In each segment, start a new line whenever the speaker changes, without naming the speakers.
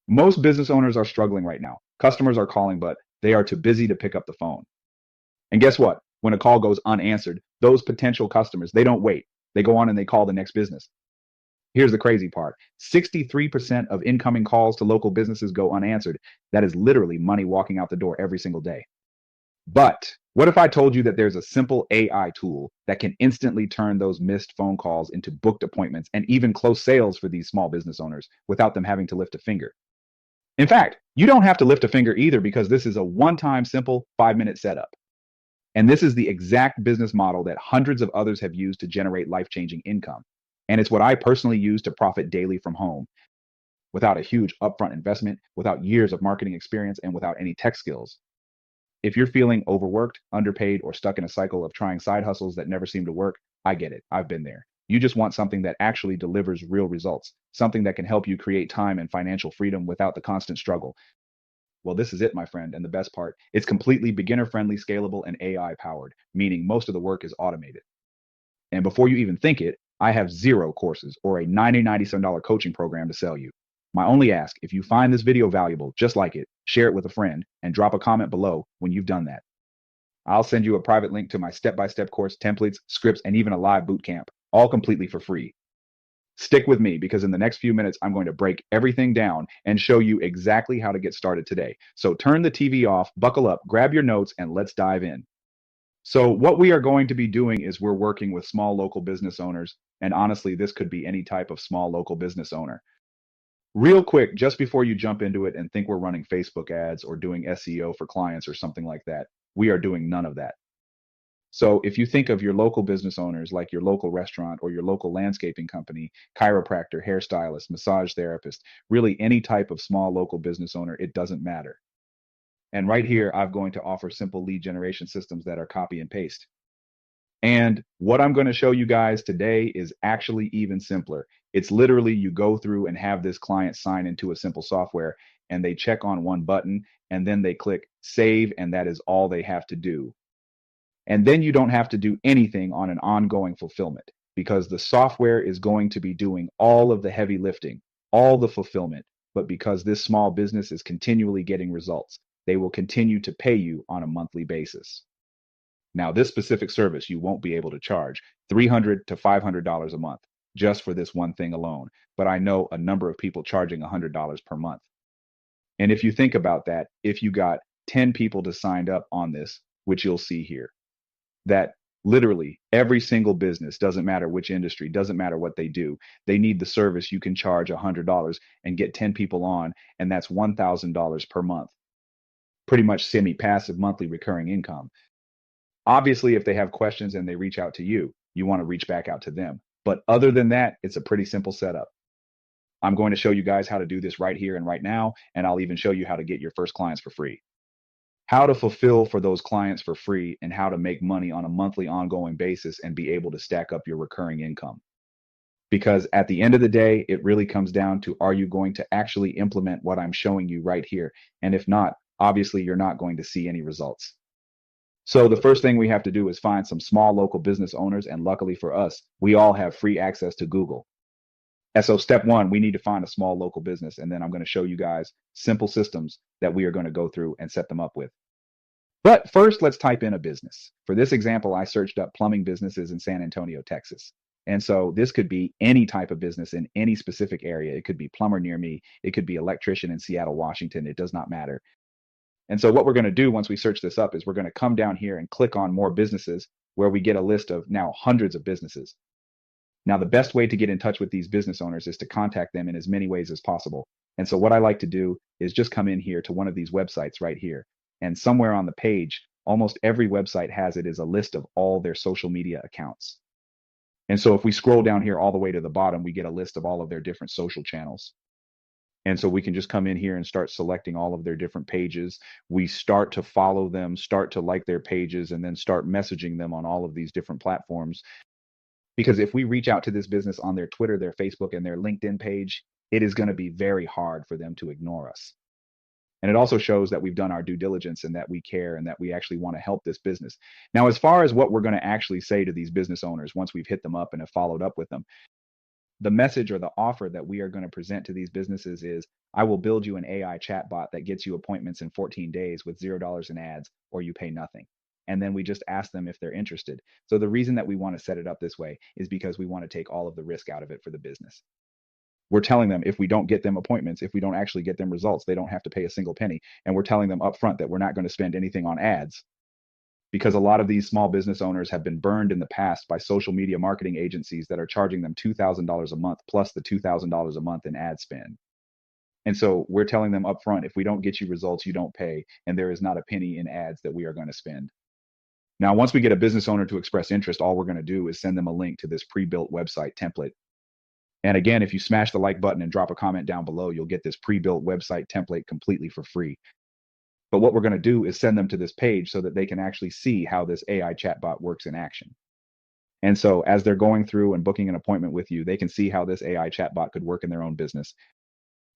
Most business owners are struggling right now. Customers are calling, but they are too busy to pick up the phone. And guess what? When a call goes unanswered, those potential customers, they don't wait. They go on and they call the next business. Here's the crazy part. 63% of incoming calls to local businesses go unanswered. That is literally money walking out the door every single day. But what if I told you that there's a simple AI tool that can instantly turn those missed phone calls into booked appointments and even close sales for these small business owners without them having to lift a finger? In fact, you don't have to lift a finger either because this is a one-time simple 5-minute setup. And this is the exact business model that hundreds of others have used to generate life-changing income. And it's what I personally use to profit daily from home without a huge upfront investment, without years of marketing experience, and without any tech skills. If you're feeling overworked, underpaid, or stuck in a cycle of trying side hustles that never seem to work, I get it. I've been there. You just want something that actually delivers real results, something that can help you create time and financial freedom without the constant struggle. Well, this is it, my friend. And the best part, it's completely beginner friendly, scalable, and AI powered, meaning most of the work is automated. And before you even think it, I have 0 courses or a $97 coaching program to sell you. My only ask, if you find this video valuable, just like it, share it with a friend and drop a comment below when you've done that. I'll send you a private link to my step-by-step course, templates, scripts, and even a live boot camp, all completely for free. Stick with me because in the next few minutes, I'm going to break everything down and show you exactly how to get started today. So turn the TV off, buckle up, grab your notes, and let's dive in. So what we are going to be doing is we're working with small local business owners. And honestly, this could be any type of small local business owner. Real quick, just before you jump into it and think we're running Facebook ads or doing SEO for clients or something like that, we are doing none of that. So if you think of your local business owners, like your local restaurant or your local landscaping company, chiropractor, hairstylist, massage therapist, really any type of small local business owner, it doesn't matter. And right here, I'm going to offer simple lead generation systems that are copy and paste. And what I'm going to show you guys today is actually even simpler. It's literally you go through and have this client sign into a simple software and they check on one button and then they click save, and that is all they have to do. And then you don't have to do anything on an ongoing fulfillment because the software is going to be doing all of the heavy lifting, all the fulfillment. But because this small business is continually getting results, they will continue to pay you on a monthly basis. Now, this specific service, you won't be able to charge $300 to $500 a month just for this one thing alone. But I know a number of people charging $100 per month. And if you think about that, if you got 10 people to sign up on this, which you'll see here, that literally every single business, doesn't matter which industry, doesn't matter what they do, they need the service. You can charge $100 and get 10 people on, and that's $1,000 per month. Pretty much semi-passive monthly recurring income. Obviously, if they have questions and they reach out to you, you want to reach back out to them. But other than that, it's a pretty simple setup. I'm going to show you guys how to do this right here and right now, and I'll even show you how to get your first clients for free. How to fulfill for those clients for free and how to make money on a monthly ongoing basis and be able to stack up your recurring income. Because at the end of the day, it really comes down to, are you going to actually implement what I'm showing you right here? And if not, obviously you're not going to see any results. So the first thing we have to do is find some small local business owners. And luckily for us, we all have free access to Google. And so step one, we need to find a small local business. And then I'm going to show you guys simple systems that we are going to go through and set them up with. But first, let's type in a business. For this example, I searched up plumbing businesses in San Antonio, Texas. And so this could be any type of business in any specific area. It could be plumber near me. It could be electrician in Seattle, Washington. It does not matter. And so what we're going to do once we search this up is we're going to come down here and click on more businesses, where we get a list of now hundreds of businesses. Now, the best way to get in touch with these business owners is to contact them in as many ways as possible. And so what I like to do is just come in here to one of these websites right here. And somewhere on the page, almost every website has it as a list of all their social media accounts. And so if we scroll down here all the way to the bottom, we get a list of all of their different social channels. And so we can just come in here and start selecting all of their different pages. We start to follow them, start to like their pages, and then start messaging them on all of these different platforms. Because if we reach out to this business on their Twitter, their Facebook, and their LinkedIn page, it is going to be very hard for them to ignore us. And it also shows that we've done our due diligence and that we care and that we actually want to help this business. Now, as far as what we're going to actually say to these business owners once we've hit them up and have followed up with them, The message or the offer that we are going to present to these businesses is, I will build you an AI chatbot that gets you appointments in 14 days with $0 in ads, or you pay nothing. And then we just ask them if they're interested. So the reason that we want to set it up this way is because we want to take all of the risk out of it for the business. We're telling them if we don't get them appointments, if we don't actually get them results, they don't have to pay a single penny. And we're telling them upfront that we're not going to spend anything on ads, because a lot of these small business owners have been burned in the past by social media marketing agencies that are charging them $2,000 a month plus the $2,000 a month in ad spend. And so we're telling them upfront, if we don't get you results, you don't pay, and there is not a penny in ads that we are going to spend. Now, once we get a business owner to express interest, all we're going to do is send them a link to this pre-built website template. And again, if you smash the like button and drop a comment down below, you'll get this pre-built website template completely for free. But what we're going to do is send them to this page so that they can actually see how this AI chatbot works in action. And so as they're going through and booking an appointment with you, they can see how this AI chatbot could work in their own business.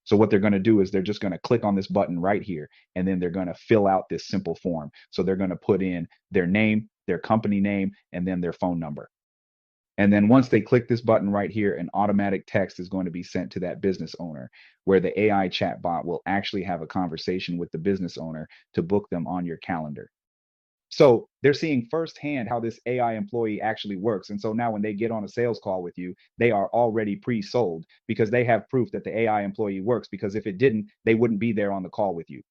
So what they're going to do is they're just going to click on this button right here, and then they're going to fill out this simple form. So they're going to put in their name, their company name, and then their phone number. And then once they click this button right here, an automatic text is going to be sent to that business owner, where the AI chatbot will actually have a conversation with the business owner to book them on your calendar. So they're seeing firsthand how this AI employee actually works. And so now when they get on a sales call with you, they are already pre-sold because they have proof that the AI employee works, because if it didn't, they wouldn't be there on the call with you.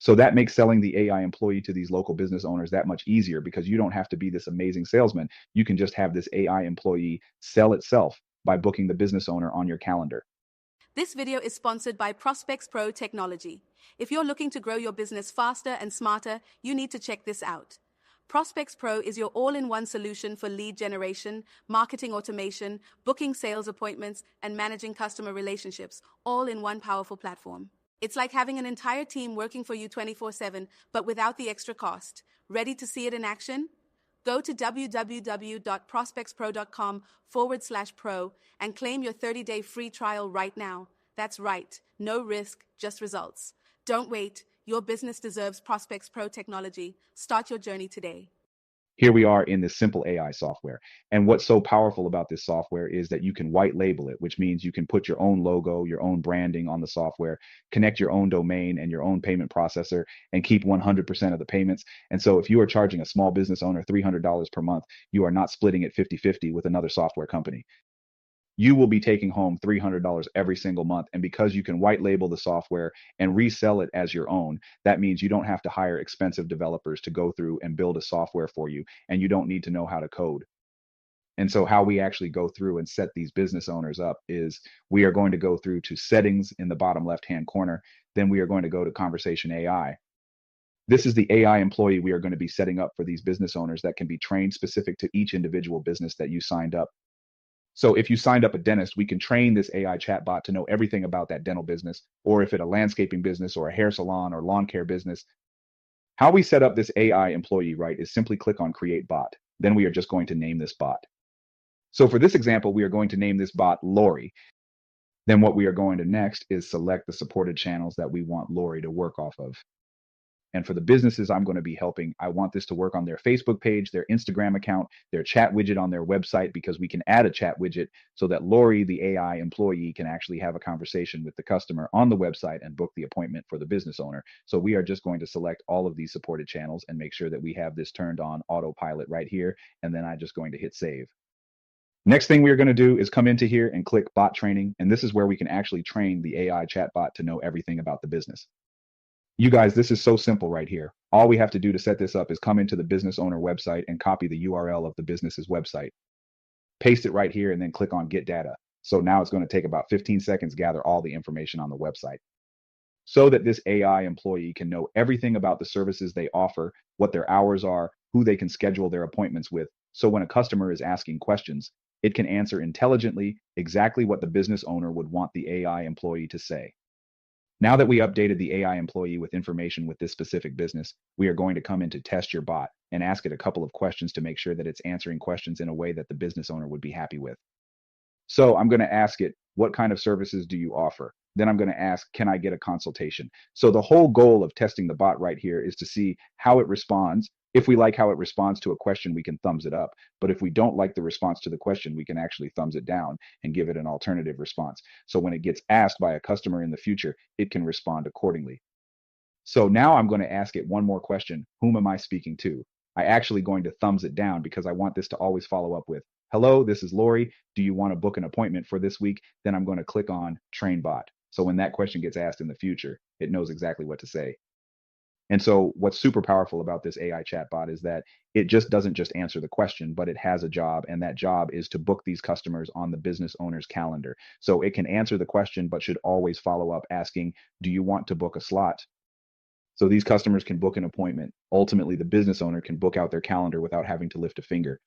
So that makes selling the AI employee to these local business owners that much easier, because you don't have to be this amazing salesman. You can just have this AI employee sell itself by booking the business owner on your calendar.
This video is sponsored by Prospects Pro Technology. If you're looking to grow your business faster and smarter, you need to check this out. Prospects Pro is your all-in-one solution for lead generation, marketing automation, booking sales appointments, and managing customer relationships, all in one powerful platform. It's like having an entire team working for you 24/7, but without the extra cost. Ready to see it in action? Go to www.prospectspro.com/pro and claim your 30-day free trial right now. That's right, no risk, just results. Don't wait. Your business deserves Prospects Pro technology. Start your journey today.
Here we are in this simple AI software. And what's so powerful about this software is that you can white label it, which means you can put your own logo, your own branding on the software, connect your own domain and your own payment processor, and keep 100% of the payments. And so if you are charging a small business owner $300 per month, you are not splitting it 50-50 with another software company. You will be taking home $300 every single month. And because you can white label the software and resell it as your own, that means you don't have to hire expensive developers to go through and build a software for you, and you don't need to know how to code. And so how we actually go through and set these business owners up is we are going to go through to settings in the bottom left-hand corner. Then we are going to go to conversation AI. This is the AI employee we are going to be setting up for these business owners that can be trained specific to each individual business that you signed up. So if you signed up a dentist, we can train this AI chatbot to know everything about that dental business, or if it's a landscaping business or a hair salon or lawn care business. How we set up this AI employee, right, is simply click on Create Bot. Then we are just going to name this bot. So for this example, we are going to name this bot Lori. Then what we are going to next is select the supported channels that we want Lori to work off of. And for the businesses I'm going to be helping, I want this to work on their Facebook page, their Instagram account, their chat widget on their website, because we can add a chat widget so that Lori, the AI employee, can actually have a conversation with the customer on the website and book the appointment for the business owner. So we are just going to select all of these supported channels and make sure that we have this turned on autopilot right here. And then I'm just going to hit save. Next thing we're going to do is come into here and click bot training. And this is where we can actually train the AI chatbot to know everything about the business. You guys, this is so simple right here. All we have to do to set this up is come into the business owner website and copy the URL of the business's website. Paste it right here and then click on Get Data. So now it's going to take about 15 seconds to gather all the information on the website, so that this AI employee can know everything about the services they offer, what their hours are, who they can schedule their appointments with. So when a customer is asking questions, it can answer intelligently exactly what the business owner would want the AI employee to say. Now that we updated the AI employee with information with this specific business, we are going to come into Test Your Bot and ask it a couple of questions to make sure that it's answering questions in a way that the business owner would be happy with. So I'm going to ask it, what kind of services do you offer? Then I'm going to ask, can I get a consultation? So the whole goal of testing the bot right here is to see how it responds If we like how it responds to a question, we can thumbs it up. But if we don't like the response to the question, we can actually thumbs it down and give it an alternative response. So when it gets asked by a customer in the future, it can respond accordingly. So now I'm going to ask it one more question. Whom am I speaking to? I actually going to thumbs it down because I want this to always follow up with, hello, this is Lori. Do you want to book an appointment for this week? Then I'm going to click on train bot. So when that question gets asked in the future, it knows exactly what to say. And so what's super powerful about this AI chatbot is that it just doesn't just answer the question, but it has a job, and that job is to book these customers on the business owner's calendar. So it can answer the question, but should always follow up asking, do you want to book a slot? So these customers can book an appointment. Ultimately, the business owner can book out their calendar without having to lift a finger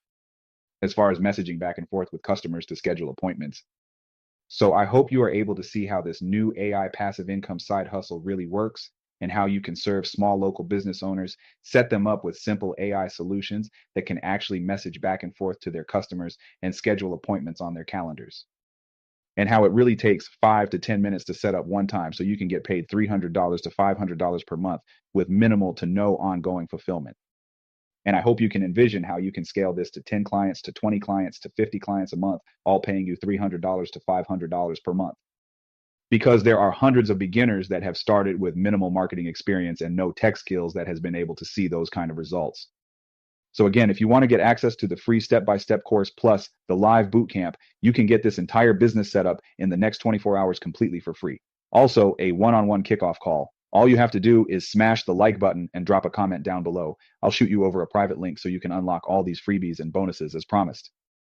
as far as messaging back and forth with customers to schedule appointments. So I hope you are able to see how this new AI passive income side hustle really works and how you can serve small local business owners, set them up with simple AI solutions that can actually message back and forth to their customers and schedule appointments on their calendars. And how it really takes 5 to 10 minutes to set up one time so you can get paid $300 to $500 per month with minimal to no ongoing fulfillment. And I hope you can envision how you can scale this to 10 clients, to 20 clients, to 50 clients a month, all paying you $300 to $500 per month. Because there are hundreds of beginners that have started with minimal marketing experience and no tech skills that has been able to see those kind of results. So again, if you want to get access to the free step-by-step course plus the live bootcamp, you can get this entire business setup in the next 24 hours completely for free. Also, a one-on-one kickoff call. All you have to do is smash the like button and drop a comment down below. I'll shoot you over a private link so you can unlock all these freebies and bonuses as promised.